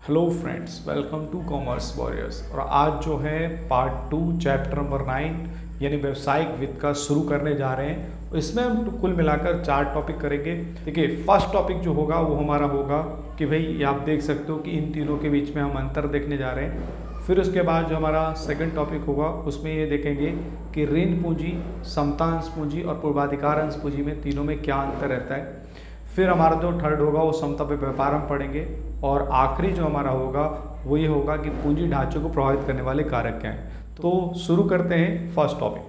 Hello friends, welcome to commerce warriors. और आज जो है पार्ट 2 चैप्टर नंबर 9 यानी व्यावसायिक वित्त का शुरू करने जा रहे हैं। इसमें हम कुल मिलाकर 4 टॉपिक करेंगे। देखिए, फर्स्ट टॉपिक जो होगा वो हमारा होगा कि भाई ये आप देख सकते हो कि इन तीनों के बीच में हम अंतर देखने जा रहे हैं। फिर उसके बाद जो हमारा सेकंड टॉपिक होगा उसमें ये देखेंगे कि ऋण पूंजी, समता अंश पूंजी और पूर्वाधिकार अंश पूंजी में तीनों में क्या अंतर रहता है। फिर हमारा जो थर्ड होगा वो समता पे व्यापार हम पढ़ेंगे। और आखिरी जो हमारा होगा वो ये होगा कि पूंजी ढांचे को प्रभावित करने वाले कारक क्या हैं। तो शुरू करते हैं फर्स्ट टॉपिक।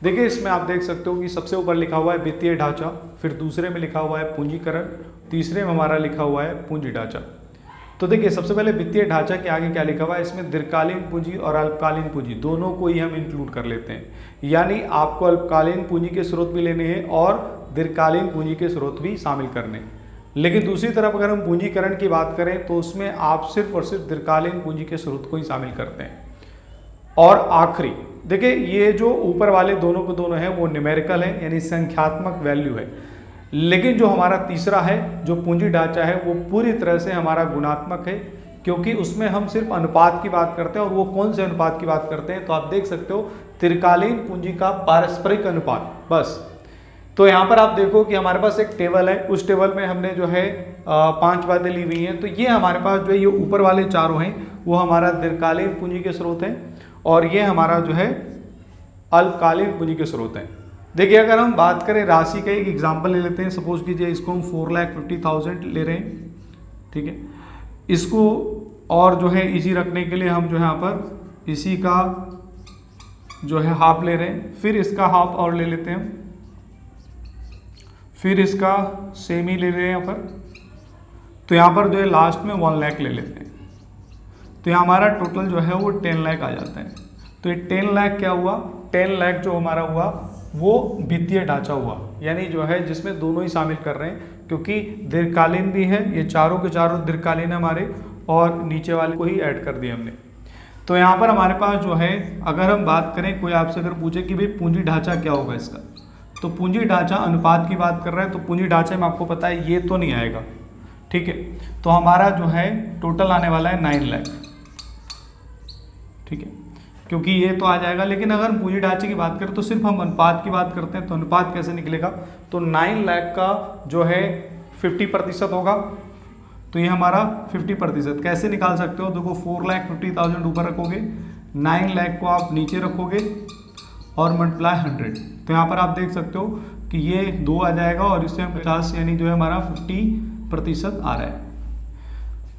देखिए, इसमें आप देख सकते हो कि सबसे ऊपर लिखा हुआ है वित्तीय ढांचा, फिर दूसरे में लिखा हुआ है पूंजीकरण, तीसरे में हमारा लिखा हुआ है पूंजी ढांचा। तो देखिए, सबसे पहले वित्तीय ढांचा के आगे क्या लिखा हुआ है, इसमें दीर्घकालीन पूंजी और अल्पकालीन पूंजी दोनों को ही हम इंक्लूड कर लेते हैं। यानी आपको अल्पकालीन पूंजी के स्रोत भी लेने हैं और दीर्घकालीन पूंजी के स्रोत भी शामिल करने। लेकिन दूसरी तरफ अगर हम पूंजीकरण की बात करें तो उसमें आप सिर्फ और सिर्फ दीर्घकालीन पूंजी के स्रोत को ही शामिल करते हैं। और आखिरी देखिए, ये जो ऊपर वाले दोनों के दोनों हैं वो न्यूमेरिकल है यानी संख्यात्मक वैल्यू है। लेकिन जो हमारा तीसरा है जो पूंजी ढांचा है वो पूरी तरह से हमारा गुणात्मक है, क्योंकि उसमें हम सिर्फ अनुपात की बात करते हैं। और वो कौन से अनुपात की बात करते हैं, तो आप देख सकते हो दीर्घकालीन पूंजी का पारस्परिक अनुपात। बस तो यहाँ पर आप देखो कि हमारे पास एक टेबल है, उस टेबल में हमने जो है 5 बातें ली हुई हैं। तो ये हमारे पास जो है ये ऊपर वाले चारों हैं वो हमारा दीर्घकालीन पूंजी के स्रोत हैं और ये हमारा जो है अल्पकालीन पूंजी के स्रोत हैं। देखिए, अगर हम बात करें राशि का एक एग्जांपल ले लेते हैं। सपोज कीजिए इसको हम 4,50,000 ले रहे हैं, ठीक है। इसको और जो है इजी रखने के लिए हम जो है यहाँ पर इसी का जो है हाफ ले रहे हैं, फिर इसका हाफ और ले लेते हैं, फिर इसका सेमी ले रहे हैं यहाँ पर। तो यहाँ पर जो है लास्ट में 1 लाख ले लेते हैं। तो यहाँ हमारा टोटल जो है वो 10 लाख आ जाता है। तो ये 10 लाख क्या हुआ, 10 लाख जो हमारा हुआ वो वित्तीय ढांचा हुआ, यानी जो है जिसमें दोनों ही शामिल कर रहे हैं, क्योंकि दीर्घकालीन भी है, ये चारों के चारों दीर्घकालीन है हमारे, और नीचे वाले को ही ऐड कर दिया हमने। तो यहाँ पर हमारे पास जो है, अगर हम बात करें, कोई आपसे अगर पूछे कि भाई पूंजी ढांचा क्या होगा इसका, तो पूंजी ढांचा अनुपात की बात कर रहा है, तो पूंजी ढांचे में आपको पता है ये तो नहीं आएगा, ठीक है। तो हमारा जो है टोटल आने वाला है 9 लाख, ठीक है, क्योंकि ये तो आ जाएगा। लेकिन अगर हम पूंजी ढांचे की बात करें तो सिर्फ हम अनुपात की बात करते हैं। तो अनुपात कैसे निकलेगा, तो 9 लाख का जो है 50% होगा। तो ये हमारा 50% कैसे निकाल सकते हो, देखो 4,50,000 ऊपर रखोगे, 9 लाख को आप नीचे रखोगे और मल्टीप्लाई 100। तो यहाँ पर आप देख सकते हो कि ये 2 आ जाएगा और इससे हम 50 यानी जो है हमारा 50% आ रहा है।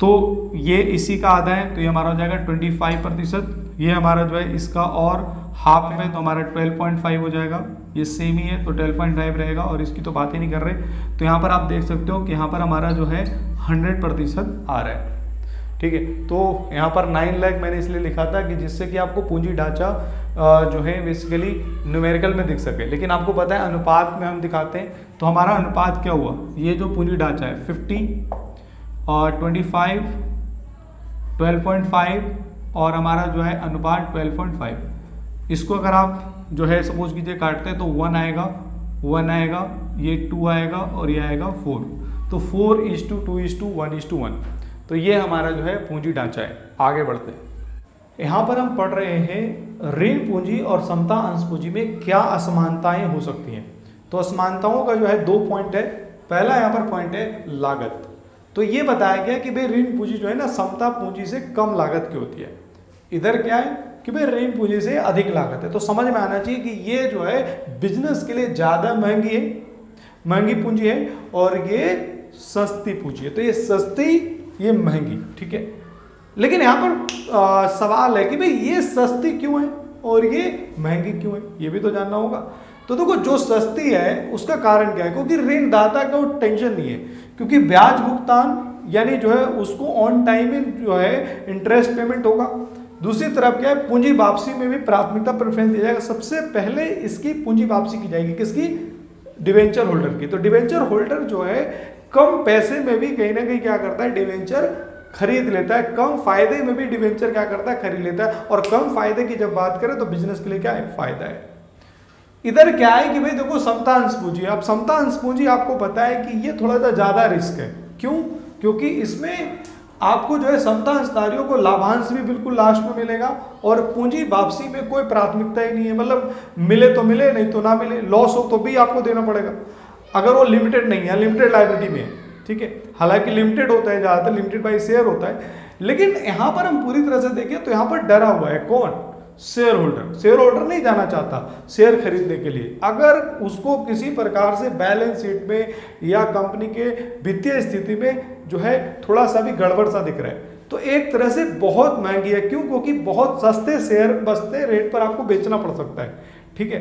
तो ये इसी का आधा है, तो ये हमारा हो जाएगा 25%। ये हमारा जो है इसका और हाफ में, तो हमारा 12.5 हो जाएगा। ये सेम ही है तो 12.5 रहेगा, और इसकी तो बात ही नहीं कर रहे। तो यहाँ पर आप देख सकते हो कि यहाँ पर हमारा जो है 100% आ रहा है, ठीक है। तो यहाँ पर 9 लाख मैंने इसलिए लिखा था कि जिससे कि आपको पूंजी ढांचा जो है बेसिकली न्यूमेरिकल में दिख सके। लेकिन आपको पता है अनुपात में हम दिखाते हैं, तो हमारा अनुपात क्या हुआ, ये जो पूंजी ढांचा है 50 और 25, 12.5 और हमारा जो है अनुपात 12.5। इसको अगर आप जो है सपोज कीजिए काटते हैं तो 1 आएगा, 1 आएगा, ये 2 आएगा और ये आएगा 4। तो 4:2:1:1। तो ये हमारा जो है पूंजी ढांचा है। आगे बढ़ते हैं, यहाँ पर हम पढ़ रहे हैं ऋण पूंजी और समता अंश पूंजी में क्या असमानताएं हो सकती हैं। तो असमानताओं का जो है 2 पॉइंट है। पहला यहाँ पर पॉइंट है लागत। तो ये बताया गया कि भाई ऋण पूंजी जो है ना समता पूंजी से कम लागत की होती है। इधर क्या है कि भाई ऋण पूंजी से अधिक लागत है। तो समझ में आना चाहिए कि ये जो है बिजनेस के लिए ज्यादा महंगी है, महंगी पूंजी है, और ये सस्ती पूंजी है। तो ये सस्ती, ये महंगी, ठीक है। लेकिन यहाँ पर सवाल है कि भाई ये सस्ती क्यों है और ये महंगी क्यों है, ये भी तो जानना होगा। तो देखो, जो सस्ती है उसका कारण क्या है, क्योंकि ऋणदाता को टेंशन नहीं है, क्योंकि ब्याज भुगतान यानी जो है उसको ऑन टाइम में जो है इंटरेस्ट पेमेंट होगा। दूसरी तरफ क्या है, पूंजी वापसी में भी प्राथमिकता प्रेफरेंस दिया जाएगा। सबसे पहले इसकी पूंजी वापसी की जाएगी, किसकी, डिवेंचर होल्डर की। तो डिवेंचर होल्डर जो है कम पैसे में भी कहीं ना कहीं क्या करता है, डिवेंचर खरीद लेता है। कम फायदे में भी डिवेंचर क्या करता है, खरीद लेता है। और कम फायदे की जब बात करें तो बिजनेस के लिए क्या है, फायदा है। इधर क्या है कि भाई देखो समता अंश पूंजी, अब समता अंश पूंजी आपको पता है कि ये थोड़ा सा ज्यादा रिस्क है। क्यों, क्योंकि इसमें आपको जो है समता हिस्सेदारियों को लाभांश भी बिल्कुल लास्ट में मिलेगा, और पूंजी वापसी में कोई प्राथमिकता ही नहीं है, मतलब मिले तो मिले नहीं तो ना मिले, लॉस हो तो भी आपको देना पड़ेगा अगर वो लिमिटेड नहीं है, लिमिटेड लायबिलिटी में है, ठीक है। हालांकि लिमिटेड होता है, ज़्यादातर लिमिटेड बाय शेयर होता है, लेकिन यहाँ पर हम पूरी तरह से देखें तो यहाँ पर डरा हुआ है कौन, शेयर होल्डर। शेयर होल्डर नहीं जाना चाहता शेयर खरीदने के लिए, अगर उसको किसी प्रकार से बैलेंस शीट में या कंपनी के वित्तीय स्थिति में जो है थोड़ा सा भी गड़बड़ सा दिख रहा है, तो एक तरह से बहुत महंगी है। क्यों? क्योंकि बहुत सस्ते शेयर बसते रेट पर आपको बेचना पड़ सकता है, ठीक है,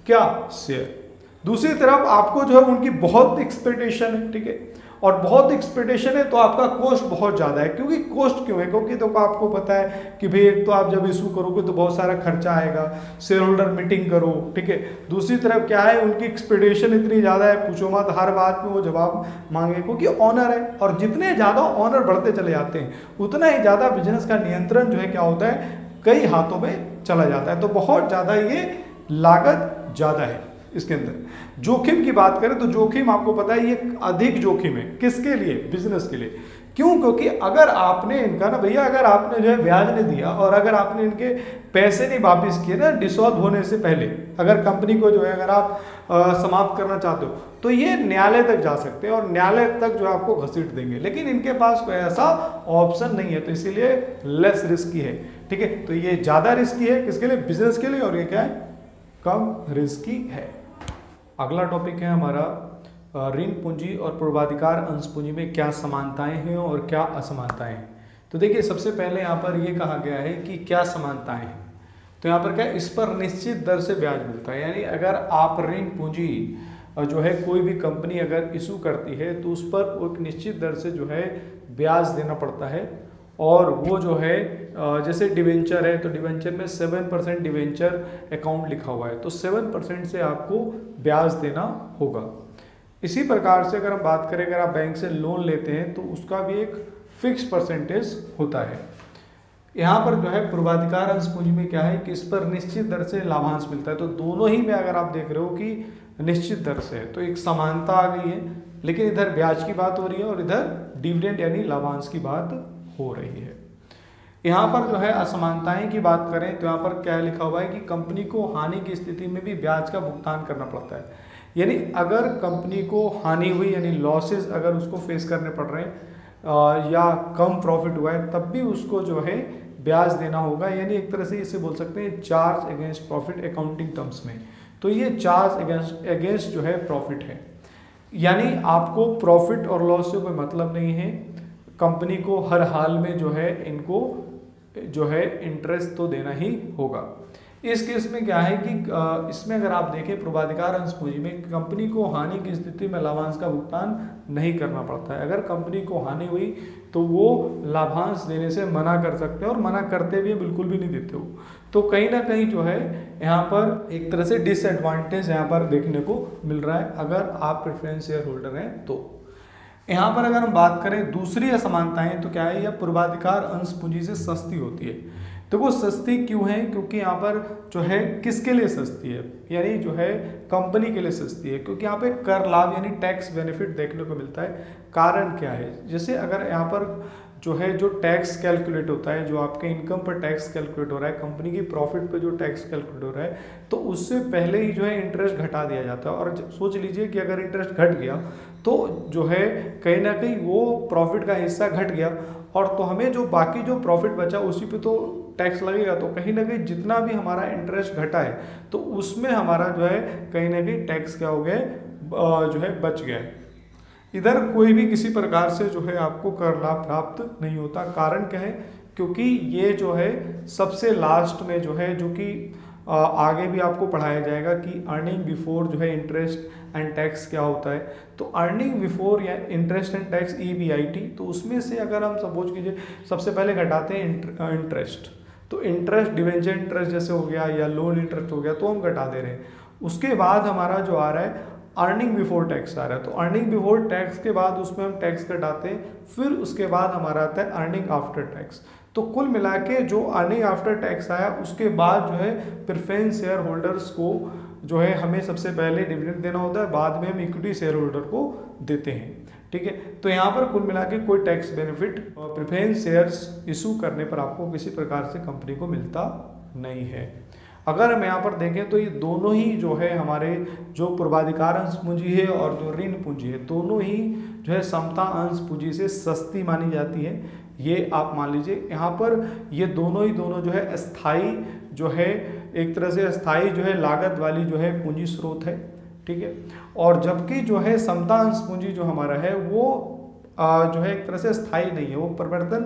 क्या शेयर। दूसरी तरफ आपको जो है उनकी बहुत एक्सपेक्टेशन है, ठीक है, और बहुत एक्सपेक्टेशन है तो आपका कॉस्ट बहुत ज़्यादा है। क्योंकि कॉस्ट क्यों है? क्योंकि तो आपको पता है कि भाई एक तो आप जब इशू करोगे तो बहुत सारा खर्चा आएगा, शेयर होल्डर मीटिंग करो, ठीक है। दूसरी तरफ क्या है, उनकी एक्सपेक्टेशन इतनी ज़्यादा है, पूछो मत, हर बात में वो जवाब मांगे, क्योंकि ऑनर है, और जितने ज़्यादा ऑनर बढ़ते चले जाते हैं उतना ही ज़्यादा बिजनेस का नियंत्रण जो है क्या होता है, कई हाथों में चला जाता है। तो बहुत ज़्यादा ये लागत ज़्यादा है। इसके अंदर जोखिम की बात करें तो जोखिम आपको पता है ये अधिक जोखिम है, किसके लिए? बिजनेस के लिए। क्यों? क्योंकि अगर आपने इनका ना भैया, अगर आपने जो है ब्याज नहीं दिया और अगर आपने इनके पैसे नहीं वापिस किए ना डिसॉल्व होने से पहले, अगर कंपनी को जो है अगर आप समाप्त करना चाहते हो तो ये न्यायालय तक जा सकते हैं और न्यायालय तक जो आपको घसीट देंगे, लेकिन इनके पास कोई ऐसा ऑप्शन नहीं है, तो इसीलिए लेस रिस्की है, ठीक है। तो ये ज़्यादा रिस्की है किसके लिए? बिजनेस के लिए, और ये क्या है? कम रिस्की है। अगला टॉपिक है हमारा ऋण पूंजी और पूर्वाधिकार अंश पूंजी में क्या समानताएं हैं और क्या असमानताएं हैं। तो देखिए सबसे पहले यहाँ पर ये कहा गया है कि क्या समानताएं हैं। तो यहाँ पर क्या है, इस पर निश्चित दर से ब्याज मिलता है, यानी अगर आप ऋण पूंजी जो है कोई भी कंपनी अगर इशू करती है तो उस पर एक निश्चित दर से जो है ब्याज देना पड़ता है, और वो जो है जैसे डिवेंचर है तो डिवेंचर में 7% डिवेंचर अकाउंट लिखा हुआ है, तो 7% से आपको ब्याज देना होगा। इसी प्रकार से अगर हम बात करें, अगर आप बैंक से लोन लेते हैं तो उसका भी एक फिक्स परसेंटेज होता है। यहाँ पर जो है पूर्वाधिकार अंश पूंजी में क्या है कि इस पर निश्चित दर से लाभांश मिलता है, तो दोनों ही में अगर आप देख रहे हो कि निश्चित दर से है तो एक समानता आ गई है, लेकिन इधर ब्याज की बात हो रही है और इधर डिविडेंड यानी लाभांश की बात हो रही है। यहाँ पर जो है असमानताएं की बात करें तो यहाँ पर क्या लिखा हुआ है कि कंपनी को हानि की स्थिति में भी ब्याज का भुगतान करना पड़ता है, यानी अगर कंपनी को हानि हुई यानी लॉसेस अगर उसको फेस करने पड़ रहे हैं या कम प्रॉफिट हुआ है तब भी उसको जो है ब्याज देना होगा, यानी एक तरह से इसे बोल सकते हैं charge against profit accounting terms में। तो ये चार्ज अगेंस्ट जो है प्रॉफिट है, यानी आपको प्रॉफिट और लॉस से कोई मतलब नहीं है, कंपनी को हर हाल में जो है इनको जो है इंटरेस्ट तो देना ही होगा। इस केस में क्या है कि इसमें अगर आप देखें पूर्वाधिकार अंश पूंजी में कंपनी को हानि की स्थिति में लाभांश का भुगतान नहीं करना पड़ता है। अगर कंपनी को हानि हुई तो वो लाभांश देने से मना कर सकते हैं, और मना करते भी बिल्कुल भी नहीं देते हो। तो कहीं ना कहीं जो है यहाँ पर एक तरह से डिसएडवांटेज यहाँ पर देखने को मिल रहा है अगर आप प्रेफरेंस शेयर होल्डर हैं तो। यहाँ पर अगर हम बात करें दूसरी असमानताएं तो क्या है, यह पूर्वाधिकार अंश पूंजी से सस्ती होती है। तो वो सस्ती क्यों है? क्योंकि यहाँ पर जो है किसके लिए सस्ती है, यानी जो है कंपनी के लिए सस्ती है, क्योंकि यहाँ पे कर लाभ यानी टैक्स बेनिफिट देखने को मिलता है। कारण क्या है, जैसे अगर यहाँ पर जो है जो टैक्स कैलकुलेट होता है, जो आपके इनकम पर टैक्स कैलकुलेट हो रहा है, कंपनी की प्रॉफिट पर जो टैक्स कैलकुलेट हो रहा है, तो उससे पहले ही जो है इंटरेस्ट घटा दिया जाता है। और सोच लीजिए कि अगर इंटरेस्ट घट गया तो जो है कहीं ना कहीं वो प्रॉफिट का हिस्सा घट गया, और तो हमें जो बाकी जो प्रॉफिट बचा उसी पे तो टैक्स लगेगा। तो कहीं ना कहीं जितना भी हमारा इंटरेस्ट घटा है तो उसमें हमारा जो है कहीं ना कहीं टैक्स क्या हो गया जो है बच गया है। इधर कोई भी किसी प्रकार से जो है आपको कर लाभ प्राप्त नहीं होता। कारण क्या है, क्योंकि ये जो है सबसे लास्ट में जो है, जो कि आगे भी आपको पढ़ाया जाएगा कि अर्निंग बिफोर जो है इंटरेस्ट एंड टैक्स क्या होता है। तो अर्निंग बिफोर या इंटरेस्ट एंड टैक्स EBIT, तो उसमें से अगर हम सपोज कीजिए सबसे पहले घटाते हैं इंटरेस्ट, तो इंटरेस्ट डिवेंचर इंटरेस्ट जैसे हो गया या लोन इंटरेस्ट हो गया तो हम घटा दे रहे हैं। उसके बाद हमारा जो आ रहा है अर्निंग बिफोर टैक्स आ रहा है, तो अर्निंग बिफोर टैक्स के बाद उसमें हम टैक्स घटाते हैं, फिर उसके बाद हमारा आता है अर्निंग आफ्टर टैक्स। तो कुल मिला के जो अर्निंग आफ्टर टैक्स आया उसके बाद जो है प्रेफरेंस शेयर होल्डर्स को जो है हमें सबसे पहले डिविडेंड देना होता है, बाद में हम इक्विटी शेयर होल्डर को देते हैं। ठीक है। तो यहाँ पर कुल मिला के कोई tax benefit preference shares issue करने पर आपको किसी प्रकार से कंपनी को मिलता नहीं है। अगर हम यहाँ पर देखें तो ये दोनों ही जो है हमारे जो पूर्वाधिकार अंश पूंजी है और जो ऋण पूंजी है, दोनों ही जो है समता अंश पूंजी से सस्ती मानी जाती है। ये आप मान लीजिए यहाँ पर ये दोनों ही दोनों जो है स्थायी जो है एक तरह से स्थायी जो है लागत वाली जो है पूंजी स्रोत है, ठीक है। और जबकि जो है समता अंश पूंजी जो हमारा है वो जो है एक तरह से स्थायी नहीं है, वो परिवर्तन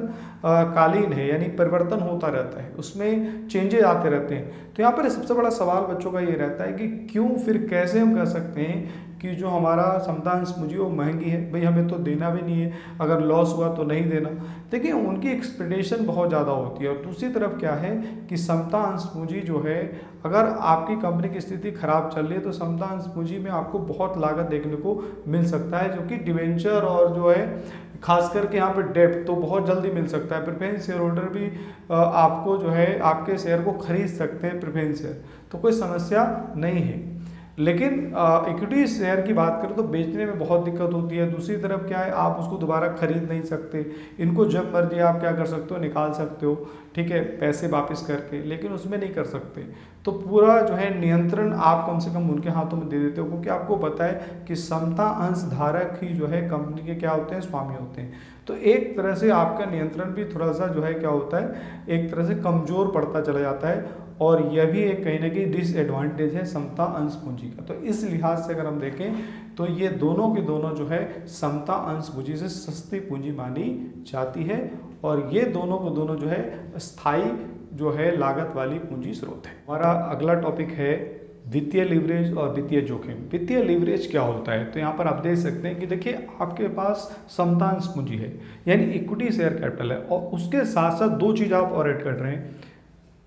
कालीन है, यानी परिवर्तन होता रहता है, उसमें चेंजेस आते रहते हैं। तो यहाँ पर सबसे बड़ा सवाल बच्चों का ये रहता है कि क्यों, फिर कैसे हम कह सकते हैं कि जो हमारा समता अंश पूंजी वो महंगी है। भाई हमें तो देना भी नहीं है, अगर लॉस हुआ तो नहीं देना। देखिए उनकी एक्सपेक्टेशन बहुत ज़्यादा होती है। और दूसरी तरफ क्या है कि समता अंश पूंजी जो है, अगर आपकी कंपनी की स्थिति खराब चल रही है तो समता अंश पूंजी में आपको बहुत लागत देखने को मिल सकता है, जो कि डिवेंचर और जो है खास करके यहाँ पर डेब्ट तो बहुत जल्दी मिल सकता है। प्रेफरेंस शेयर होल्डर भी आपको जो है आपके शेयर को खरीद सकते हैं प्रेफरेंस शेयर, तो कोई समस्या नहीं है। लेकिन इक्विटी शेयर की बात करें तो बेचने में बहुत दिक्कत होती है। दूसरी तरफ क्या है, आप उसको दोबारा खरीद नहीं सकते, इनको जब मर्जी आप क्या कर सकते हो, निकाल सकते हो, ठीक है, पैसे वापस करके, लेकिन उसमें नहीं कर सकते। तो पूरा जो है नियंत्रण आप कम से कम उनके हाथों में दे देते हो, क्योंकि आपको पता है कि समता अंश धारक ही जो है कंपनी के क्या होते हैं, स्वामी होते हैं। तो एक तरह से आपका नियंत्रण भी थोड़ा सा जो है क्या होता है, एक तरह से कमजोर पड़ता चला जाता है। और यह भी एक कहीं ना कहीं डिसएडवांटेज है समता अंश पूंजी का। तो इस लिहाज से अगर हम देखें तो ये दोनों के दोनों जो है समता अंश पूंजी से सस्ती पूंजी मानी जाती है, और ये दोनों को दोनों जो है स्थायी जो है लागत वाली पूंजी स्रोत है। हमारा अगला टॉपिक है वित्तीय लीवरेज और वित्तीय जोखिम। वित्तीय लीवरेज क्या होता है, तो यहाँ पर आप देख सकते हैं कि देखिए आपके पास समता अंश पूंजी है, यानी इक्विटी शेयर कैपिटल है, और उसके साथ साथ दो चीज आप और ऐड कर रहे हैं।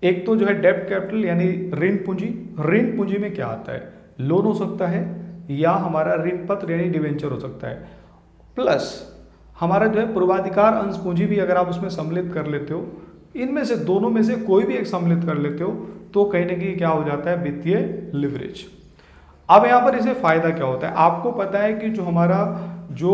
एक तो जो है डेब्ट कैपिटल यानी ऋण पूंजी। ऋण पूंजी में क्या आता है, लोन हो सकता है या हमारा ऋण पत्र यानी डिवेंचर हो सकता है, प्लस हमारा जो है पूर्वाधिकार अंश पूंजी भी अगर आप उसमें सम्मिलित कर लेते हो, इनमें से दोनों में से कोई भी एक सम्मिलित कर लेते हो तो कहीं ना कहीं क्या हो जाता है, वित्तीय लिवरेज। अब यहाँ पर इसे फायदा क्या होता है, आपको पता है कि जो हमारा जो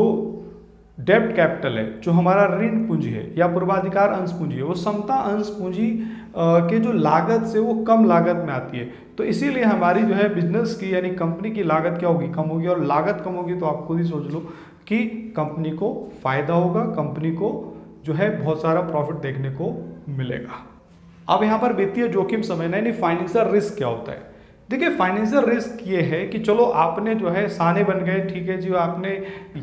डेब्ट कैपिटल है, जो हमारा ऋण पूंजी है या पूर्वाधिकार अंश पूंजी है, वो समता अंश पूंजी के जो लागत से वो कम लागत में आती है। तो इसीलिए हमारी जो है बिजनेस की यानी कंपनी की लागत क्या होगी, कम होगी। और लागत कम होगी तो आप खुद ही सोच लो कि कंपनी को फायदा होगा, कंपनी को जो है बहुत सारा प्रॉफिट देखने को मिलेगा। अब यहाँ पर वित्तीय जोखिम समझना यानी फाइनेंशियल रिस्क क्या होता है। देखिए फाइनेंशियल रिस्क ये है कि चलो आपने जो है साने बन गए, ठीक है जी, आपने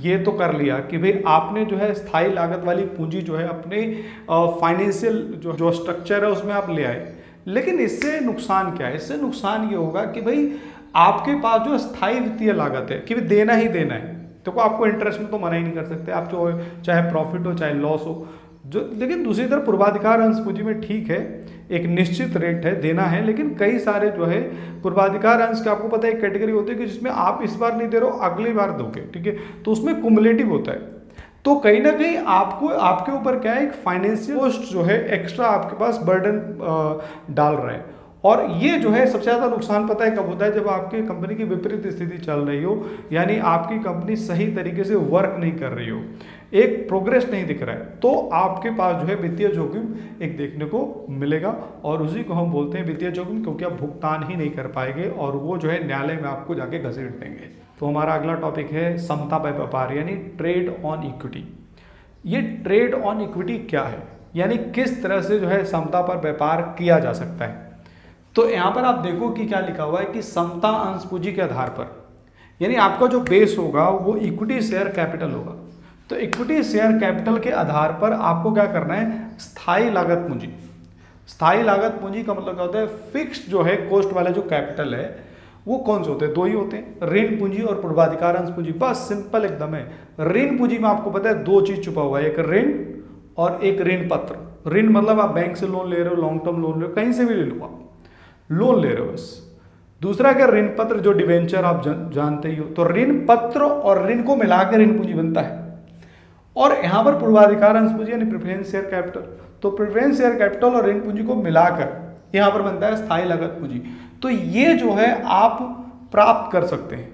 ये तो कर लिया कि भाई आपने जो है स्थायी लागत वाली पूंजी जो है अपने फाइनेंशियल जो स्ट्रक्चर है उसमें आप ले आए। लेकिन इससे नुकसान क्या है, इससे नुकसान ये होगा कि भाई आपके पास जो स्थायी वित्तीय लागत है कि भाई देना ही देना है, तो आपको इंटरेस्ट में तो मना ही नहीं कर सकते आप, जो चाहे प्रॉफिट हो चाहे लॉस हो जो। लेकिन दूसरी तरफ पूर्वाधिकार अंश पूंजी में ठीक है, एक निश्चित रेट है, देना है, लेकिन कई सारे जो है पूर्वाधिकार अंश का आपको पता है एक कैटेगरी होती है कि जिसमें आप इस बार नहीं दे रहे हो अगली बार दोगे, ठीक है, तो उसमें कुमुलेटिव होता है। तो कहीं ना कहीं आपको आपके ऊपर क्या है, एक फाइनेंशियल कॉस्ट जो है एक्स्ट्रा आपके पास बर्डन डाल रहा है। और ये जो है सबसे ज़्यादा नुकसान पता है कब होता है, जब आपकी कंपनी की विपरीत स्थिति चल रही हो, यानी आपकी कंपनी सही तरीके से वर्क नहीं कर रही हो, एक प्रोग्रेस नहीं दिख रहा है, तो आपके पास जो है वित्तीय जोखिम एक देखने को मिलेगा। और उसी को हम बोलते हैं वित्तीय जोखिम, क्योंकि आप भुगतान ही नहीं कर पाएंगे और वो जो है न्यायालय में आपको जाके घसीट देंगे। तो हमारा अगला टॉपिक है समता पर व्यापार यानी ट्रेड ऑन इक्विटी। ये ट्रेड ऑन इक्विटी क्या है, यानी किस तरह से जो है समता पर व्यापार किया जा सकता है। तो यहाँ पर आप देखो कि क्या लिखा हुआ है कि समता अंश पूंजी के आधार पर, यानी आपका जो बेस होगा वो इक्विटी शेयर कैपिटल होगा। तो इक्विटी शेयर कैपिटल के आधार पर आपको क्या करना है, स्थायी लागत पूंजी। स्थायी लागत पूंजी का मतलब क्या होता है, फिक्स जो है कॉस्ट वाले जो कैपिटल है वो कौन से होते हैं, दो ही होते हैं, ऋण पूंजी और पूर्वाधिकार अंश पूंजी, बस सिंपल एकदम है। ऋण पूंजी में आपको पता है दो चीज छुपा हुआ है, एक ऋण और एक ऋण पत्र। ऋण मतलब आप बैंक से लोन ले रहे हो, लॉन्ग टर्म लोन ले रहे हो, कहीं से भी ले लो, आप लोन ले रहे हो बस। दूसरा क्या, ऋण पत्र जो डिवेंचर आप जानते ही हो। तो ऋण पत्र और ऋण को मिलाकर ऋण पूंजी बनता है। और यहां पर पूर्वाधिकार अंश पूंजी यानी प्रेफरेंस शेयर कैपिटल, तो प्रेफरेंस शेयर कैपिटल और ऋण पूंजी को मिलाकर यहां पर बनता है स्थायी लागत पूंजी। तो ये जो है आप प्राप्त कर सकते हैं,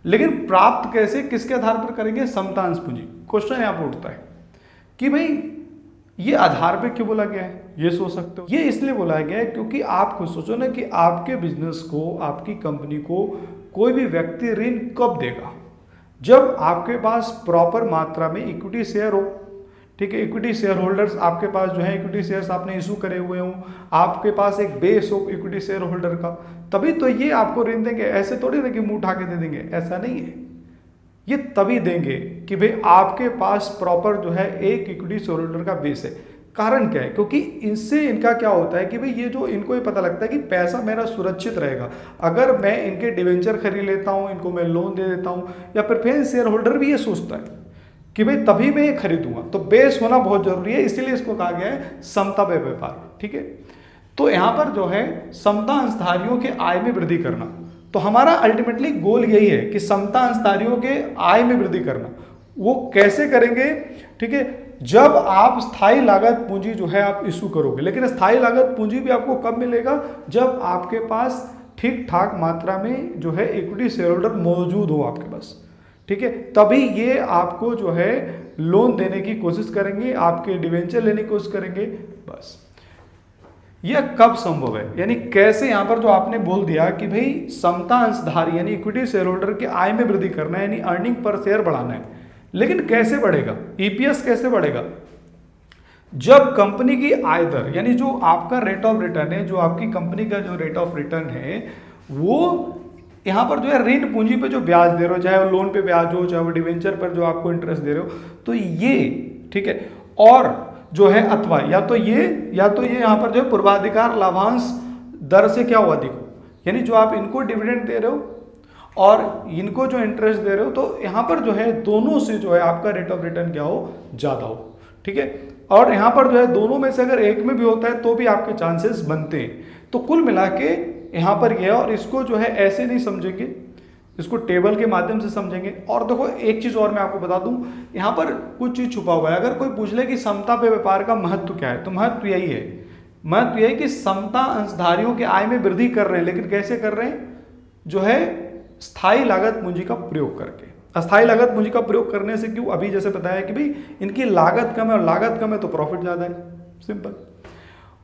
लेकिन प्राप्त कैसे, किसके आधार पर करेंगे, समता अंश पूंजी। क्वेश्चन यहां पर उठता है कि भाई ये आधार पे क्यों बोला गया है, ये सोच सकते हो। ये इसलिए बोला गया है क्योंकि आप खुद सोचो ना कि आपके बिजनेस को, आपकी कंपनी को कोई भी व्यक्ति ऋण कब देगा, जब आपके पास प्रॉपर मात्रा में इक्विटी शेयर हो। ठीक है, इक्विटी शेयर होल्डर्स आपके पास जो है, इक्विटी शेयर्स आपने इशू करे हुए हो, आपके पास एक बेस हो इक्विटी शेयर होल्डर का, तभी तो ये आपको ऋण देंगे। ऐसे थोड़ी ना कि मुंह उठा के दे देंगे, ऐसा नहीं है। ये तभी देंगे कि भाई आपके पास प्रॉपर जो है एक इक्विटी शेयर होल्डर का बेस है। कारण क्या है, क्योंकि इनसे इनका क्या होता है कि भाई ये जो इनको ये पता लगता है कि पैसा मेरा सुरक्षित रहेगा। अगर मैं इनके डिवेंचर खरीद लेता हूं, इनको मैं लोन दे देता हूं, या प्रेफरेंस शेयर होल्डर भी ये सोचता है कि भाई तभी मैं ये खरीदूंगा। तो बेस होना बहुत जरूरी है, इसीलिए इसको कहा गया है समता पे व्यापार। ठीक है, तो यहां पर जो है समता अंशधारियों के आय में वृद्धि करना। तो हमारा अल्टीमेटली गोल यही है कि समता अंशधारियों के आय में वृद्धि करना। वो कैसे करेंगे, ठीक है, जब आप स्थायी लागत पूंजी जो है आप इशू करोगे। लेकिन स्थायी लागत पूंजी भी आपको कब मिलेगा, जब आपके पास ठीक ठाक मात्रा में जो है इक्विटी शेयर होल्डर मौजूद हो आपके पास। ठीक है, तभी ये आपको जो है लोन देने की कोशिश करेंगे, आपके डिवेंचर लेने की कोशिश करेंगे। बस यह कब संभव है, यानी कैसे। यहां पर जो आपने बोल दिया कि भाई समता अंशधारी यानी इक्विटी शेयर होल्डर के आय में वृद्धि करना है, यानी अर्निंग पर शेयर बढ़ाना है। लेकिन कैसे बढ़ेगा, ईपीएस कैसे बढ़ेगा, जब कंपनी की आय दर यानी जो आपका रेट ऑफ रिटर्न है, जो आपकी कंपनी का जो रेट ऑफ रिटर्न है, वो यहां पर जो है ऋण पूंजी पे जो ब्याज दे रहे हो, चाहे वो लोन पे ब्याज हो, चाहे वो डिवेंचर पर जो आपको इंटरेस्ट दे रहे हो, तो ये ठीक है। और जो है अथवा या तो ये यहां पर जो है पूर्वाधिकार लाभांश दर से क्या हुआ अधिक हो, यानी जो आप इनको डिविडेंड दे रहे हो और इनको जो इंटरेस्ट दे रहे हो, तो यहां पर जो है दोनों से जो है आपका रेट ऑफ रिटर्न क्या हो, ज्यादा हो। ठीक है, और यहां पर जो है दोनों में से अगर एक में भी होता है तो भी आपके चांसेस बनते हैं। तो कुल मिला के यहां पर यह, और इसको जो है ऐसे नहीं समझेंगे, इसको टेबल के माध्यम से समझेंगे। और देखो एक चीज और मैं आपको बता दूं, यहां पर कुछ चीज छुपा हुआ है। अगर कोई पूछ ले कि समता पे व्यापार का महत्व क्या है, तो महत्व यही है, महत्व यही कि समता अंशधारियों के आय में वृद्धि कर रहे हैं, लेकिन कैसे कर रहे हैं, जो है स्थायी लागत पूंजी का प्रयोग करके। अस्थायी लागत पूंजी का प्रयोग करने से क्यों, अभी जैसे बताया कि भाई इनकी लागत कम है, और लागत कम है तो प्रॉफिट ज्यादा है, सिंपल।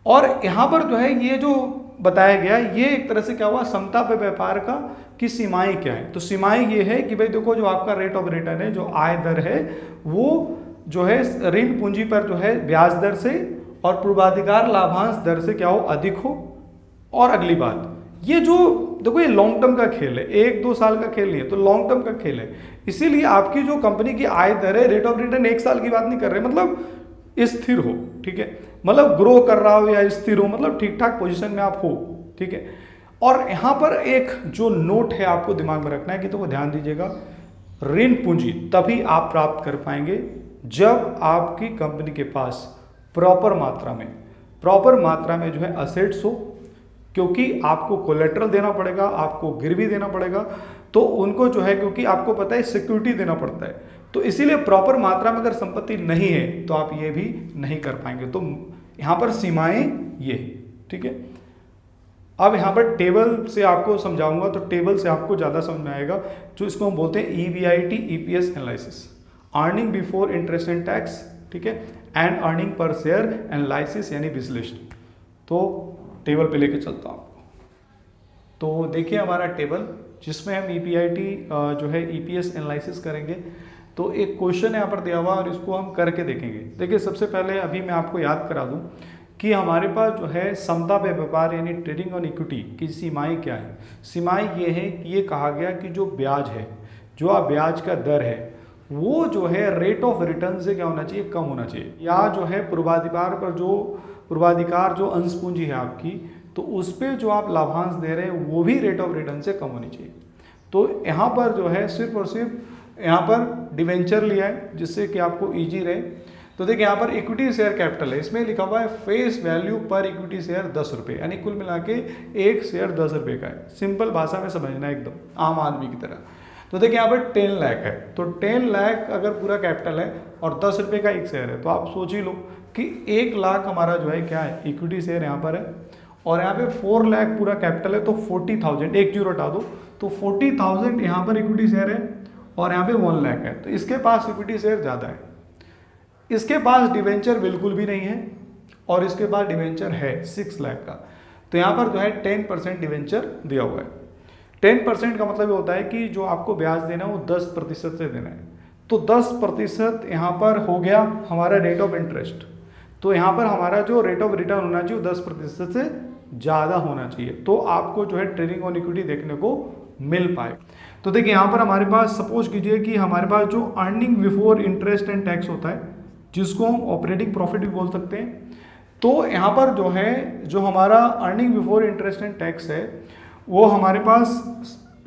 और यहां पर जो है ये जो बताया गया, ये एक तरह से क्या हुआ, समता पे व्यापार का की सीमाएं क्या है। तो सीमाएं ये है कि भाई देखो जो आपका रेट ऑफ रिटर्न है, जो आय दर है, वो जो है ऋण पूंजी पर जो है ब्याज दर से और पूर्वाधिकार लाभांश दर से क्या हो, अधिक हो। और अगली बात, ये जो देखो ये लॉन्ग टर्म का खेल है, 1-2 साल का खेल नहीं है, तो लॉन्ग टर्म का खेल है। इसीलिए आपकी जो कंपनी की आय दर है, रेट ऑफ रिटर्न 1 साल की बात नहीं कर रहे, मतलब स्थिर हो। ठीक है, मतलब ग्रो कर रहा हो या स्थिर हो, मतलब ठीक ठाक पोजीशन में आप हो। ठीक है, और यहां पर एक जो नोट है आपको दिमाग में रखना है कि तो वो ध्यान दीजिएगा, ऋण पूंजी तभी आप प्राप्त कर पाएंगे जब आपकी कंपनी के पास प्रॉपर मात्रा में जो है असेट्स हो, क्योंकि आपको कोलेटरल देना पड़ेगा, आपको गिरवी देना पड़ेगा, तो उनको जो है, क्योंकि आपको पता है सिक्योरिटी देना पड़ता है, तो इसीलिए प्रॉपर मात्रा में अगर संपत्ति नहीं है तो आप ये भी नहीं कर पाएंगे। तो यहां पर सीमाएं ये, ठीक है। अब यहां पर टेबल से आपको समझाऊंगा, तो टेबल से आपको ज्यादा समझ में आएगा, जो इसको हम बोलते हैं EBIT EPS analysis, earning before interest and tax, ठीक है, and earning per share analysis यानी विश्लेषण। तो टेबल पे लेके चलता हूं आपको। तो देखिए हमारा टेबल, जिसमें हम EBIT जो है EPS एनालिसिस करेंगे। तो एक क्वेश्चन यहाँ पर दिया हुआ और इसको हम करके देखेंगे। देखिए सबसे पहले अभी मैं आपको याद करा दूं कि हमारे पास जो है समता पे व्यापार यानी ट्रेडिंग ऑन इक्विटी की सीमाएं क्या है। सीमाएं ये है कि ये कहा गया कि जो ब्याज है, जो ब्याज का दर है, वो जो है रेट ऑफ रिटर्न से क्या होना चाहिए, कम होना चाहिए, या जो है पूर्वाधिकार जो अंश पूंजी है आपकी, तो उस पर जो आप लाभांश दे रहे हैं वो भी रेट ऑफ रिटर्न से कम होनी चाहिए। तो यहाँ पर जो है सिर्फ और सिर्फ यहाँ पर डिवेंचर लिया है जिससे कि आपको इजी रहे। तो देखिए यहाँ पर इक्विटी शेयर कैपिटल है, इसमें लिखा हुआ है फेस वैल्यू पर इक्विटी शेयर 10 रुपये, यानी कुल मिला के एक शेयर 10 रुपये का है। सिंपल भाषा में समझना एकदम आम आदमी की तरह। तो देखिए यहाँ पर 10 लाख है, तो 10 लाख अगर पूरा कैपिटल है और 10 रुपये का एक शेयर है, तो आप सोच ही लो कि 1 लाख हमारा जो है क्या है, इक्विटी शेयर यहाँ पर है। और यहाँ पे 4 लाख पूरा कैपिटल है, तो 40,000, एक जीरो हटा दो, तो 40,000 यहाँ पर इक्विटी शेयर है और यहाँ पे 1 लाख है, तो इसके पास इक्विटी शेयर ज़्यादा है। इसके पास डिवेंचर बिल्कुल भी नहीं है और इसके पास डिवेंचर है 6 लाख का, तो यहाँ पर जो है 10% डिवेंचर दिया हुआ है। 10% का मतलब ये होता है कि जो आपको ब्याज देना है वो 10% से देना है, तो 10% यहाँ पर हो गया हमारा रेट ऑफ इंटरेस्ट। तो यहाँ पर हमारा जो रेट ऑफ रिटर्न होना चाहिए 10% से ज़्यादा होना चाहिए, तो आपको जो है ट्रेडिंग ऑन इक्विटी देखने को मिल पाए। तो देखिए यहाँ पर हमारे पास सपोज कीजिए कि हमारे पास जो earning before interest and tax होता है, जिसको हम ऑपरेटिंग प्रॉफिट भी बोल सकते हैं, तो यहाँ पर जो है जो हमारा earning before interest and tax है वो हमारे पास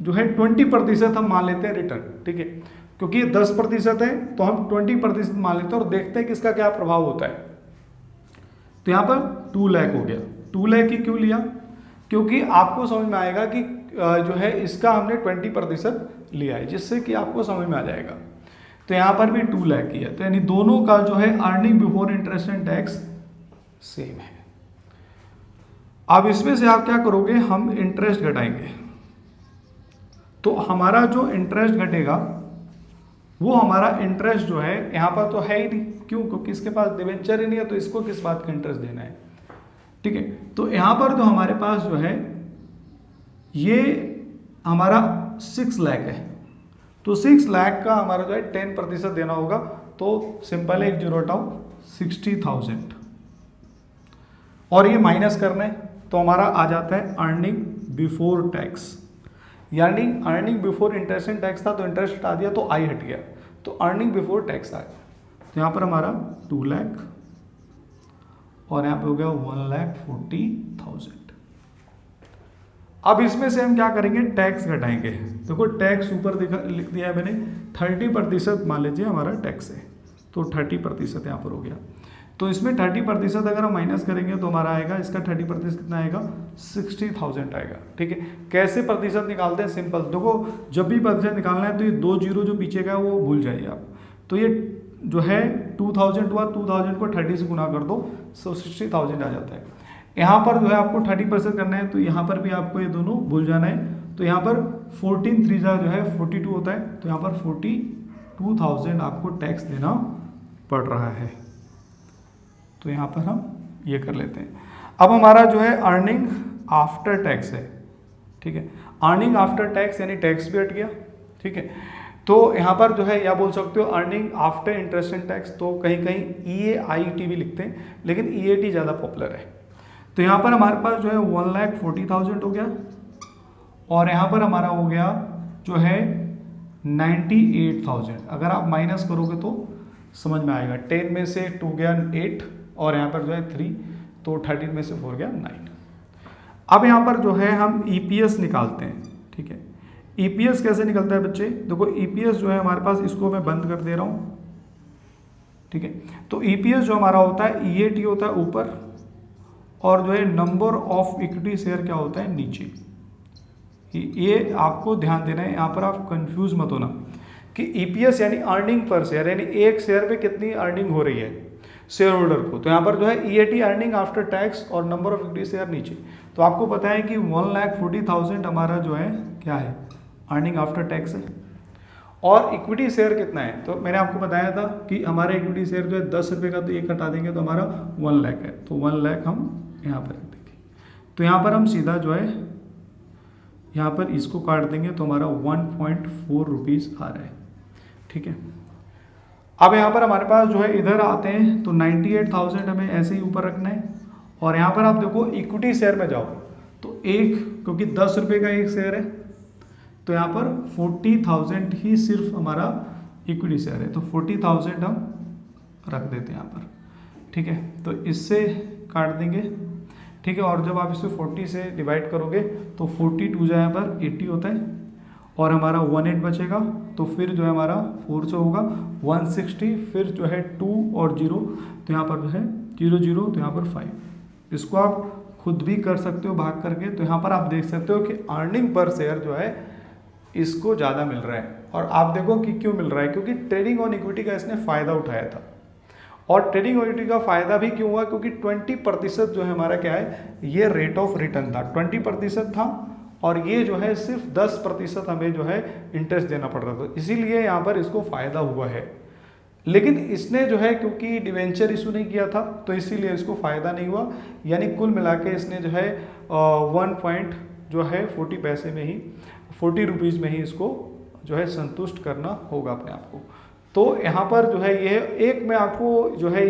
जो है 20% हम मान लेते हैं रिटर्न, ठीक है, क्योंकि ये 10% है तो हम 20% मान लेते हैं और देखते हैं कि इसका क्या प्रभाव होता है। तो यहाँ पर 2 लाख हो गया। 2 लाख ही क्यों लिया? क्योंकि आपको समझ में आएगा कि जो है इसका हमने 20% लिया है, जिससे कि आपको समझ में आ जाएगा। तो यहाँ पर भी 2 लाख की है, तो यानी दोनों का जो है earning before interest and tax same है। अब इसमें से आप क्या करोगे, हम इंटरेस्ट घटाएंगे, तो हमारा जो इंटरेस्ट घटेगा वो हमारा इंटरेस्ट जो है यहाँ पर तो है ही नहीं, क्यों? क्योंकि इसके पास डिवेंचर ही नहीं है, तो इसको किस बात का इंटरेस्ट देना है, ठीक है। तो यहाँ पर जो हमारे पास जो है ये हमारा 6 लाख है, तो 6 लाख का हमारा जो है 10% देना होगा, तो सिंपल है, एक जीरो हटाओ 60,000 और ये माइनस करना है, तो हमारा आ जाता है अर्निंग बिफोर टैक्स, यानी earning before interest and tax था तो इंटरेस्ट हटा दिया तो आई हट गया, तो अर्निंग बिफोर टैक्स आया। तो यहाँ पर हमारा 2 लाख और यहाँ पे हो गया 1,40,000। अब इसमें से हम क्या करेंगे, टैक्स घटाएंगे। देखो टैक्स ऊपर लिख दिया है मैंने, 30% मान लीजिए हमारा टैक्स है, तो 30% यहाँ पर हो गया। तो इसमें 30% अगर हम माइनस करेंगे तो हमारा आएगा, इसका 30% कितना आएगा, 60,000 आएगा, ठीक है। कैसे प्रतिशत निकालते हैं, सिंपल, देखो जब भी प्रतिशत निकालना है तो ये 2 जीरो जो पीछे का है वो भूल जाइए आप। तो ये जो है 2000 हुआ, 2000 को 30 से गुना कर दो, सो 60,000 आ जाता है। यहाँ पर जो है आपको 30% करना है, तो यहाँ पर भी आपको ये दोनों भूल जाना है। तो यहाँ पर 14 3 जो है 42 होता है, तो यहाँ पर 42,000 आपको टैक्स देना पड़ रहा है। तो यहाँ पर हम ये कर लेते हैं। अब हमारा जो है अर्निंग आफ्टर टैक्स है, ठीक है। अर्निंग आफ्टर टैक्स यानी टैक्स भी हट गया, ठीक है। तो यहाँ पर जो है या बोल सकते हो earning after interest and tax, तो कहीं कहीं EAIT भी लिखते हैं, लेकिन EAT ज़्यादा पॉपुलर है। तो यहाँ पर हमारे पास जो है 1,40,000 हो गया और यहाँ पर हमारा हो गया जो है 98,000। अगर आप माइनस करोगे तो समझ में आएगा, 10 में से 2 गया 8 और यहाँ पर जो है 3, तो 13 में से 4 गया 9। अब यहाँ पर जो है हम EPS निकालते हैं, ठीक है। EPS कैसे निकलता है बच्चे, देखो EPS जो है हमारे पास, इसको मैं बंद कर दे रहा हूँ, ठीक है। तो EPS जो हमारा होता है EAT होता है ऊपर, और जो है नंबर ऑफ इक्विटी शेयर क्या होता है नीचे। ये आपको ध्यान देना है, यहाँ पर आप कंफ्यूज मत होना कि EPS यानी अर्निंग पर शेयर, यानी एक शेयर पे कितनी अर्निंग हो रही है शेयर होल्डर को। तो यहाँ पर जो है EAT अर्निंग आफ्टर टैक्स और नंबर ऑफ इक्विटी शेयर नीचे। तो आपको पता है कि 1,40,000 हमारा जो है क्या है, अर्निंग आफ्टर टैक्स है। और इक्विटी शेयर कितना है, तो मैंने आपको बताया था कि हमारा इक्विटी शेयर जो है 10 रुपये का, तो एक हटा देंगे तो हमारा 1 लाख है, तो 1 लाख हम यहाँ पर रख देंगे। तो यहाँ पर हम सीधा जो है यहाँ पर इसको काट देंगे तो हमारा 1.4 रुपीज़ आ रहा है, ठीक है। अब यहाँ पर हमारे पास जो है इधर आते हैं तो 98,000 हमें ऐसे ही ऊपर रखना है। और यहाँ पर आप देखो इक्विटी शेयर में जाओ तो एक, क्योंकि 10 रुपये का एक शेयर है, तो यहाँ पर 40,000 ही सिर्फ हमारा इक्विटी शेयर है, तो 40,000 हम रख देते हैं यहाँ पर, ठीक है। तो इससे काट देंगे, ठीक है। और जब आप इसे 40 से डिवाइड करोगे तो 42 जो यहाँ पर 80 होता है और हमारा 18 बचेगा, तो फिर जो है हमारा 4 से होगा 160, फिर जो है 2 और 0, तो यहाँ पर जो है 0 0, तो यहाँ पर 5। इसको आप खुद भी कर सकते हो भाग करके। तो यहाँ पर आप देख सकते हो कि अर्निंग पर शेयर जो है इसको ज़्यादा मिल रहा है। और आप देखो कि क्यों मिल रहा है, क्योंकि ट्रेडिंग ऑन इक्विटी का इसने फ़ायदा उठाया था। और ट्रेडिंग ऑन इक्विटी का फ़ायदा भी क्यों हुआ, क्योंकि 20% जो है हमारा क्या है, ये रेट ऑफ रिटर्न था, 20% था। और ये जो है सिर्फ 10% हमें जो है इंटरेस्ट देना पड़ रहा था, इसीलिए यहाँ पर इसको फ़ायदा हुआ है। लेकिन इसने जो है क्योंकि डिवेंचर इशू नहीं किया था तो इसीलिए इसको फ़ायदा नहीं हुआ, यानी कुल मिला के इसने जो है 1.40 में ही 40 रुपीज़ में ही इसको जो है संतुष्ट करना होगा अपने आप को। तो यहाँ पर जो है ये एक मैं आपको जो है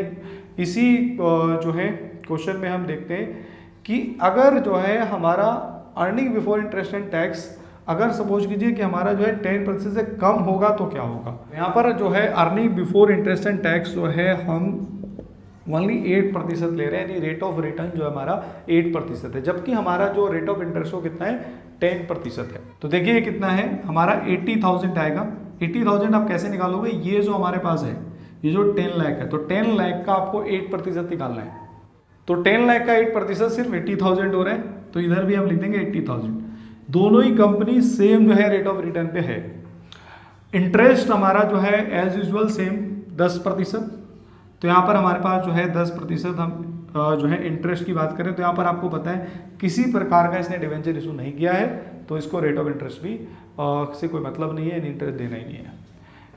इसी जो है क्वेश्चन में हम देखते हैं कि अगर जो है हमारा earning before interest and tax अगर सपोज कीजिए कि हमारा जो है 10% से कम होगा तो क्या होगा। यहाँ पर जो है earning before interest and tax जो है हम ओनली 8% ले रहे हैं, यानी रेट ऑफ रिटर्न जो हमारा 8% है, जबकि हमारा जो रेट ऑफ इंटरेस्ट वो कितना है 10% है। तो देखिए कितना है हमारा 80,000 आएगा। 80,000 आप कैसे निकालोगे, ये जो हमारे पास है ये जो 10 लाख है, तो 10 लाख का आपको 8% निकालना है। तो 10 लाख का 8% सिर्फ 80,000 हो रहा है, तो इधर भी हम लिख देंगे 80,000। दोनों ही कंपनी सेम जो है रेट ऑफ रिटर्न पे है। इंटरेस्ट हमारा जो है एज यूजुअल सेम 10%, तो यहाँ पर हमारे पास जो है 10% हम जो है इंटरेस्ट की बात करें तो यहाँ पर आपको पता है किसी प्रकार का इसने डिवेंचर इशू नहीं किया है, तो इसको रेट ऑफ इंटरेस्ट भी से कोई मतलब नहीं है, इंटरेस्ट देना ही नहीं है,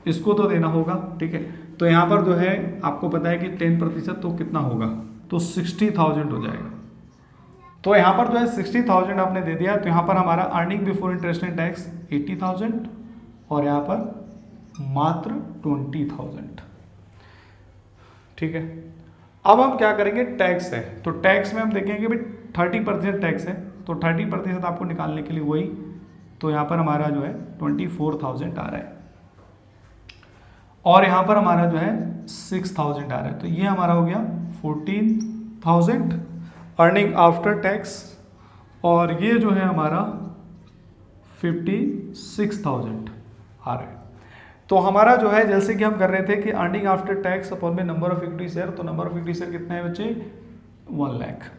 इसको तो देना होगा। ठीक है, तो यहाँ पर जो है आपको पता है कि 10% तो कितना होगा, तो 60,000 हो जाएगा। तो यहाँ पर जो है 60,000 आपने दे दिया, तो यहाँ पर हमारा earning before interest and tax 80,000 और यहाँ पर मात्र 20,000। ठीक है, अब हम क्या करेंगे, टैक्स है तो टैक्स में हम देखेंगे भाई 30% टैक्स है, तो 30% आपको निकालने के लिए वही, तो यहाँ पर हमारा जो है 24,000 आ रहा है और यहाँ पर हमारा जो है 6,000 आ रहा है, तो ये हमारा हो गया 14,000 अर्निंग आफ्टर टैक्स और ये जो है हमारा 56,000 आ रहा है। तो हमारा जो है जैसे कि हम कर रहे थे कि अर्निंग आफ्टर टैक्स अपॉन में नंबर ऑफ इक्विटी शेयर, तो नंबर ऑफ इक्विटी शेयर कितना है बच्चे 1 लाख,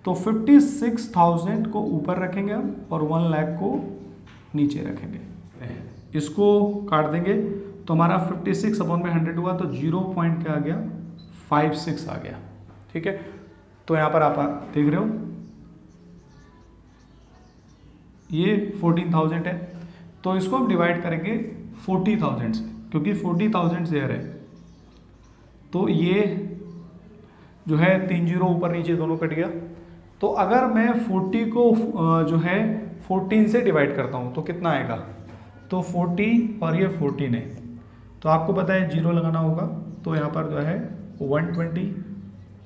तो 56,000 को ऊपर रखेंगे हम और 1 लाख को नीचे रखेंगे, इसको काट देंगे तो हमारा 56 अपॉन में 100 हुआ, तो 0 पॉइंट क्या आ गया 56 आ गया। ठीक है, तो यहाँ पर आप देख रहे हो ये 14,000 है, तो इसको हम डिवाइड करेंगे 40,000 से, क्योंकि 40,000 शेयर है, तो ये जो है 3 जीरो ऊपर नीचे दोनों कट गया। तो अगर मैं 40 को जो है 14 से डिवाइड करता हूँ तो कितना आएगा, तो 40 और ये 14 है, तो आपको पता है जीरो लगाना होगा, तो यहाँ पर जो है 120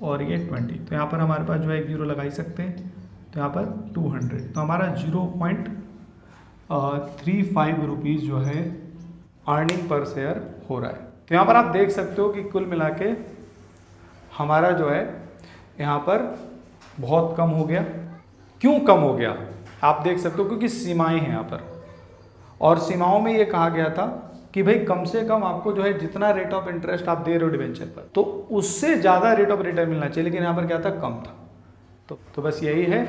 और ये 20, तो यहाँ पर हमारे पास जो है एक जीरो लगा ही सकते हैं, तो यहाँ पर 200, तो हमारा 0.35 रुपीज़ जो है अर्निंग पर शेयर हो रहा है। तो यहाँ पर आप देख सकते हो कि कुल मिला के हमारा जो है यहाँ पर बहुत कम हो गया। क्यों कम हो गया आप देख सकते हो, क्योंकि सीमाएं हैं यहाँ पर, और सीमाओं में ये कहा गया था कि भाई कम से कम आपको जो है जितना रेट ऑफ इंटरेस्ट आप दे रहे हो डिवेंचर पर, तो उससे ज़्यादा रेट ऑफ रिटर्न मिलना चाहिए, लेकिन यहाँ पर क्या था कम था। तो बस यही है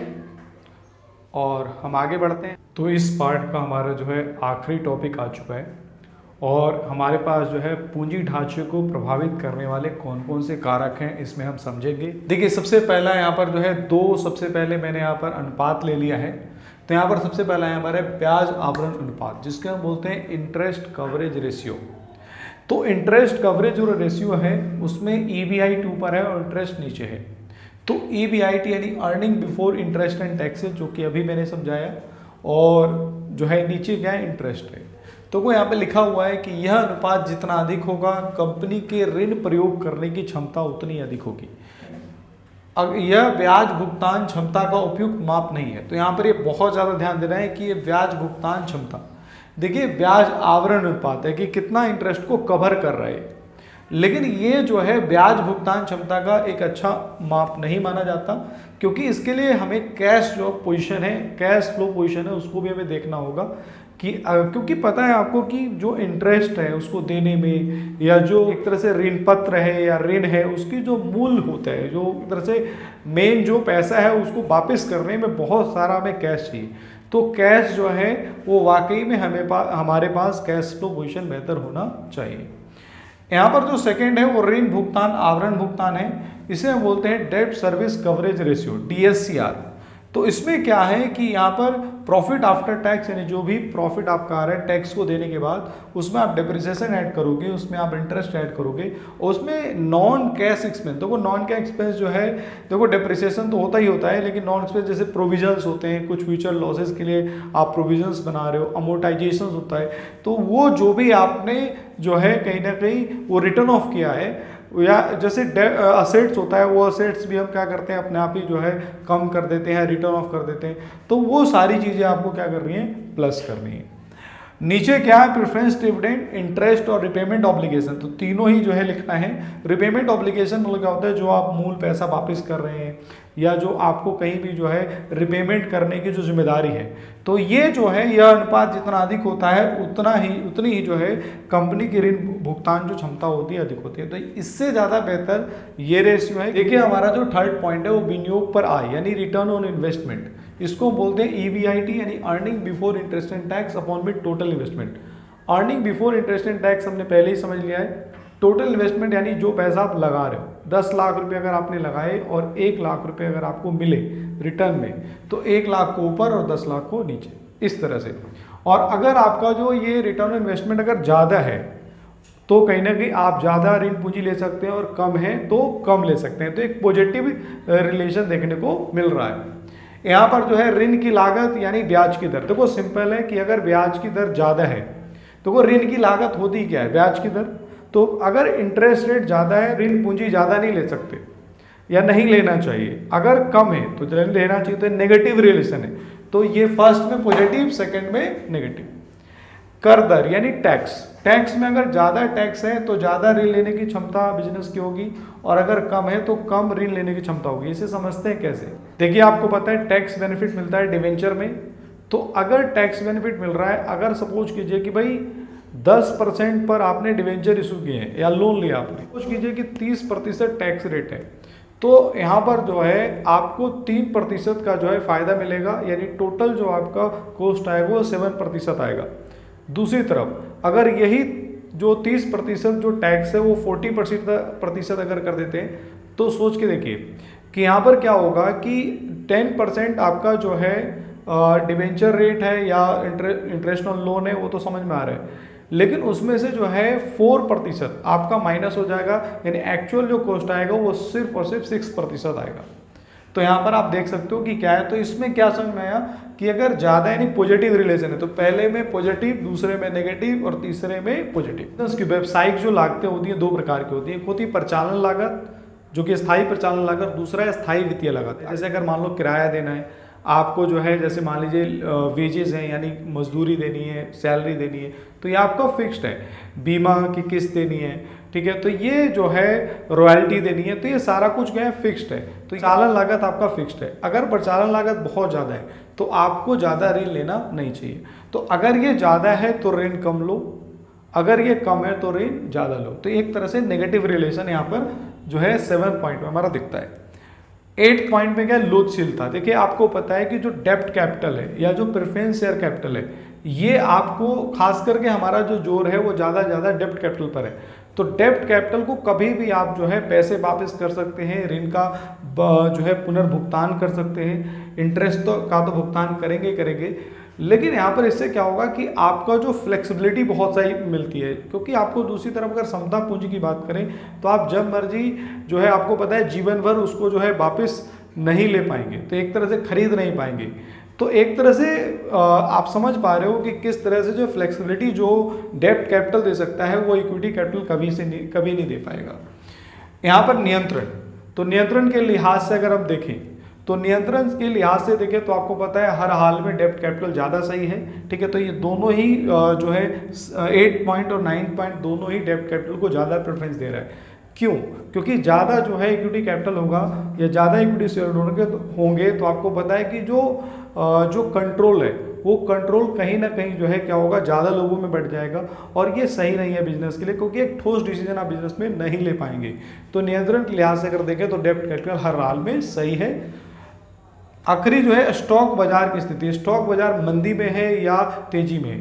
और हम आगे बढ़ते हैं। तो इस पार्ट का हमारा जो है आखिरी टॉपिक आ चुका है और हमारे पास जो है पूंजी ढांचे को प्रभावित करने वाले कौन कौन से कारक हैं इसमें हम समझेंगे। देखिए सबसे पहला यहाँ पर जो है सबसे पहले मैंने यहाँ पर अनुपात ले लिया है, तो यहाँ पर सबसे पहला है हमारे ब्याज आवरण अनुपात, जिसके हम बोलते हैं इंटरेस्ट कवरेज रेशियो। तो इंटरेस्ट कवरेज जो रेशियो है उसमें EBIT ऊपर है और इंटरेस्ट नीचे है, तो EBIT यानी earning before interest and taxes, जो कि अभी मैंने समझाया, और जो है नीचे क्या है इंटरेस्ट है। तो वो यहाँ पे लिखा हुआ है कि यह अनुपात जितना अधिक होगा कंपनी के ऋण प्रयोग करने की क्षमता उतनी अधिक होगी। यह ब्याज भुगतान क्षमता का उपयुक्त माप नहीं है, तो यहाँ पर ये बहुत ज़्यादा ध्यान देना है कि ये ब्याज भुगतान क्षमता, देखिए ब्याज आवरण अनुपात है कि कितना इंटरेस्ट को कवर कर रहा है, लेकिन ये जो है ब्याज भुगतान क्षमता का एक अच्छा माप नहीं माना जाता, क्योंकि इसके लिए हमें कैश जो पोजीशन है, कैश फ्लो पोजीशन है, उसको भी हमें देखना होगा कि क्योंकि पता है आपको कि जो इंटरेस्ट है उसको देने में, या जो एक तरह से ऋण पत्र है या ऋण है, उसकी जो मूल होता है, जो एक तरह से मेन जो पैसा है उसको वापस करने में बहुत सारा हमें कैश चाहिए। तो कैश जो है वो वाकई में हमारे पास कैश फ्लो पोजीशन बेहतर होना चाहिए। यहाँ पर जो सेकंड है वो ऋण भुगतान आवरण भुगतान है, इसे हम बोलते हैं debt service coverage ratio, DSCR। तो इसमें क्या है कि यहाँ पर प्रॉफिट आफ्टर टैक्स यानी जो भी प्रॉफिट आपका आ रहा है टैक्स को देने के बाद उसमें आप डिप्रिसिएशन ऐड करोगे, उसमें आप इंटरेस्ट ऐड करोगे, और उसमें नॉन कैश एक्सपेंस, देखो नॉन कैश एक्सपेंस जो है, देखो डिप्रिसिएशन तो होता ही होता है, लेकिन नॉन एक्सपेंस जैसे प्रोविजंस होते हैं, कुछ फ्यूचर लॉसेस के लिए आप प्रोविजंस बना रहे हो, अमोर्टाइजेशन होता है, तो वो जो भी आपने जो है कहीं ना कहीं वो रिटर्न ऑफ किया है, या जैसे असेट्स होता है, वो असेट्स भी हम क्या करते हैं अपने आप ही जो है कम कर देते हैं, रिटर्न ऑफ कर देते हैं, तो वो सारी चीज़ें आपको क्या करनी है, प्लस करनी है। नीचे क्या है, प्रेफरेंस डिविडेंड, इंटरेस्ट और रिपेमेंट ऑब्लिगेशन, तो तीनों ही जो है लिखना है। रिपेमेंट ऑब्लिगेशन मतलब क्या होता है, जो आप मूल पैसा वापस कर रहे हैं या जो आपको कहीं भी जो है रिपेमेंट करने की जो जिम्मेदारी है, तो ये जो है यह अनुपात जितना अधिक होता है उतनी ही जो है कंपनी की ऋण भुगतान जो क्षमता होती है अधिक होती है। तो इससे ज़्यादा बेहतर ये रेशियो है। देखिए हमारा जो थर्ड पॉइंट है वो विनियोग पर आय यानी रिटर्न ऑन इन्वेस्टमेंट, इसको बोलते हैं EBIT यानी earning before interest and tax upon with total investment. Earning before interest and tax हमने पहले ही समझ लिया है। टोटल इन्वेस्टमेंट यानी जो पैसा आप लगा रहे हो, 10 लाख रुपए अगर आपने लगाए और 1 लाख रुपए अगर आपको मिले रिटर्न में, तो 1 लाख को ऊपर और 10 लाख को नीचे, इस तरह से। और अगर आपका जो ये रिटर्न ऑन इन्वेस्टमेंट अगर ज़्यादा है तो कहीं ना कहीं आप ज़्यादा ऋण पूंजी ले सकते हैं, और कम है तो कम ले सकते हैं। तो एक पॉजिटिव रिलेशन देखने को मिल रहा है। यहाँ पर जो है ऋण की लागत यानी ब्याज की दर, देखो सिंपल है कि अगर ब्याज की दर ज़्यादा है तो वो ऋण की लागत होती क्या है, ब्याज की दर। तो अगर इंटरेस्ट रेट ज़्यादा है, ऋण पूंजी ज़्यादा नहीं ले सकते या नहीं लेना चाहिए। अगर कम है तो ऋण लेना चाहिए, तो नेगेटिव रिलेशन है। तो ये फर्स्ट में पॉजिटिव, सेकंड में नेगेटिव। कर दर यानी टैक्स, टैक्स में अगर ज़्यादा टैक्स है तो ज़्यादा ऋण लेने की क्षमता बिजनेस की होगी, और अगर कम है तो कम ऋण लेने की क्षमता होगी। इसे समझते हैं कैसे, देखिए आपको पता है टैक्स बेनिफिट मिलता है डिवेंचर में। तो अगर टैक्स बेनिफिट मिल रहा है, अगर सपोज कीजिए कि भाई 10% पर आपने डिवेंचर इशू किए हैं या लोन लिया आपने, सपोज कीजिए कि 30% टैक्स रेट है, तो यहाँ पर जो है आपको 3% का जो है फायदा मिलेगा, यानी टोटल जो आपका कॉस्ट आएगा वो 7% आएगा। दूसरी तरफ अगर यही जो 30% जो टैक्स है वो 40% अगर कर देते हैं, तो सोच के देखिए कि यहाँ पर क्या होगा कि 10% आपका जो है डिवेंचर रेट है या इंटरेस्ट ऑन लोन है, वो तो समझ में आ रहा है, लेकिन उसमें से जो है 4% आपका माइनस हो जाएगा, यानी एक्चुअल जो कॉस्ट आएगा वो सिर्फ और सिर्फ 6% आएगा। तो यहाँ पर आप देख सकते हो कि क्या है। तो इसमें क्या समझ में आया कि अगर ज़्यादा यानी पॉजिटिव रिलेशन है, तो पहले में पॉजिटिव, दूसरे में नेगेटिव और तीसरे में पॉजिटिव। उसकी व्यावसायिक जो लागतें होती हैं 2 प्रकार की होती हैं। एक होती है परिचालन लागत जो कि स्थायी परिचालन लागत, दूसरा है स्थायी वित्तीय लागत। जैसे अगर मान लो किराया देना है आपको, जो है जैसे मान लीजिए वेजेस हैं यानी मजदूरी देनी है, सैलरी देनी है, तो ये आपका फिक्स्ड है। बीमा की किस्त देनी है, ठीक है, तो ये जो है रॉयल्टी देनी है, तो ये सारा कुछ क्या है, फिक्स्ड है। तो चालन लागत आपका फिक्स्ड है। अगर प्रचालन लागत बहुत ज़्यादा है तो आपको ज़्यादा ऋण लेना नहीं चाहिए। तो अगर ये ज़्यादा है तो ऋण कम लो, अगर ये कम है तो ऋण ज़्यादा लो। तो एक तरह से नेगेटिव रिलेशन यहाँ पर जो है 7 पॉइंट में हमारा दिखता है। 8 पॉइंट में क्या है, लोचशीलता। देखिए आपको पता है कि जो डेप्ट कैपिटल है या जो प्रेफरेंस शेयर कैपिटल है, ये आपको खास करके हमारा जो जोर है वो ज़्यादा डेप्ट कैपिटल पर है। तो डेप्ट कैपिटल को कभी भी आप जो है पैसे वापस कर सकते हैं, ऋण का जो है पुनर्भुगतान कर सकते हैं, इंटरेस्ट तो का तो भुगतान करेंगे, लेकिन यहाँ पर इससे क्या होगा कि आपका जो फ्लेक्सिबिलिटी बहुत सही मिलती है। क्योंकि आपको दूसरी तरफ अगर समता पूंजी की बात करें तो आप जब मर्जी जो है, आपको पता है जीवन भर उसको जो है वापस नहीं ले पाएंगे, तो एक तरह से खरीद नहीं पाएंगे। तो एक तरह से आप समझ पा रहे हो कि किस तरह से जो फ्लेक्सिबिलिटी जो डेब्ट कैपिटल दे सकता है वो इक्विटी कैपिटल कभी नहीं दे पाएगा। यहाँ पर नियंत्रण, तो नियंत्रण के लिहाज से अगर हम देखें तो नियंत्रण के लिहाज से देखें तो आपको पता है हर हाल में डेब्ट कैपिटल ज़्यादा सही है, ठीक है। तो ये दोनों ही जो है 8 पॉइंट और 9 पॉइंट दोनों ही डेब्ट कैपिटल को ज़्यादा प्रेफरेंस दे रहा है। क्यों? क्योंकि ज़्यादा जो है इक्विटी कैपिटल होगा या ज़्यादा इक्विटी शेयर होंगे तो आपको पता है कि जो कंट्रोल है वो कंट्रोल कहीं ना कहीं जो है क्या होगा, ज़्यादा लोगों में बढ़ जाएगा, और ये सही नहीं है बिजनेस के लिए, क्योंकि एक ठोस डिसीजन आप बिजनेस में नहीं ले पाएंगे। तो नियंत्रण के लिहाज से अगर देखें तो डेब्ट कैपिटल हर हाल में सही है। आखिरी जो है स्टॉक बाजार की स्थिति, स्टॉक बाजार मंदी में है या तेजी में है।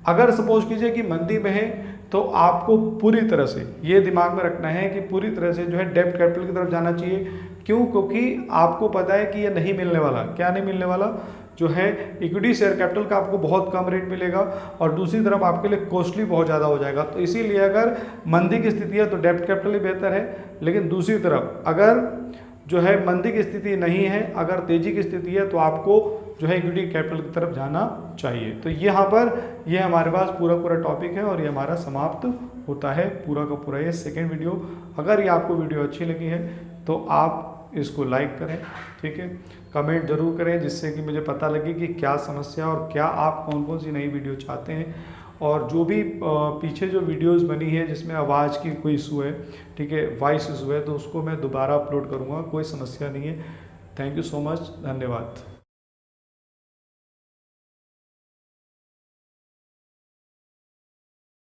अगर सपोज कीजिए कि मंदी में है तो आपको पूरी तरह से ये दिमाग में रखना है कि पूरी तरह से जो है डेब्ट कैपिटल की तरफ जाना चाहिए, क्यों? क्योंकि आपको पता है कि ये नहीं मिलने वाला। क्या नहीं मिलने वाला? जो है इक्विटी शेयर कैपिटल का आपको बहुत कम रेट मिलेगा और दूसरी तरफ आपके लिए कॉस्टली बहुत ज़्यादा हो जाएगा। तो इसीलिए अगर मंदी की स्थिति है तो डेब्ट कैपिटल ही बेहतर है, लेकिन दूसरी तरफ अगर जो है मंदी की स्थिति नहीं है, अगर तेजी की स्थिति है, तो आपको जो है इक्विटी कैपिटल की तरफ जाना चाहिए। तो यहाँ पर ये हमारे पास पूरा टॉपिक है और ये हमारा समाप्त होता है पूरा का पूरा ये सेकेंड वीडियो। अगर ये आपको वीडियो अच्छी लगी है तो आप इसको लाइक करें, ठीक है, कमेंट जरूर करें, जिससे कि मुझे पता लगे कि क्या समस्या और क्या आप कौन कौन सी नई वीडियो चाहते हैं। और जो भी पीछे जो वीडियोस बनी है जिसमें आवाज़ की कोई इशू है, ठीक है, वॉइस इशू है, तो उसको मैं दोबारा अपलोड करूँगा, कोई समस्या नहीं है। थैंक यू सो मच, धन्यवाद।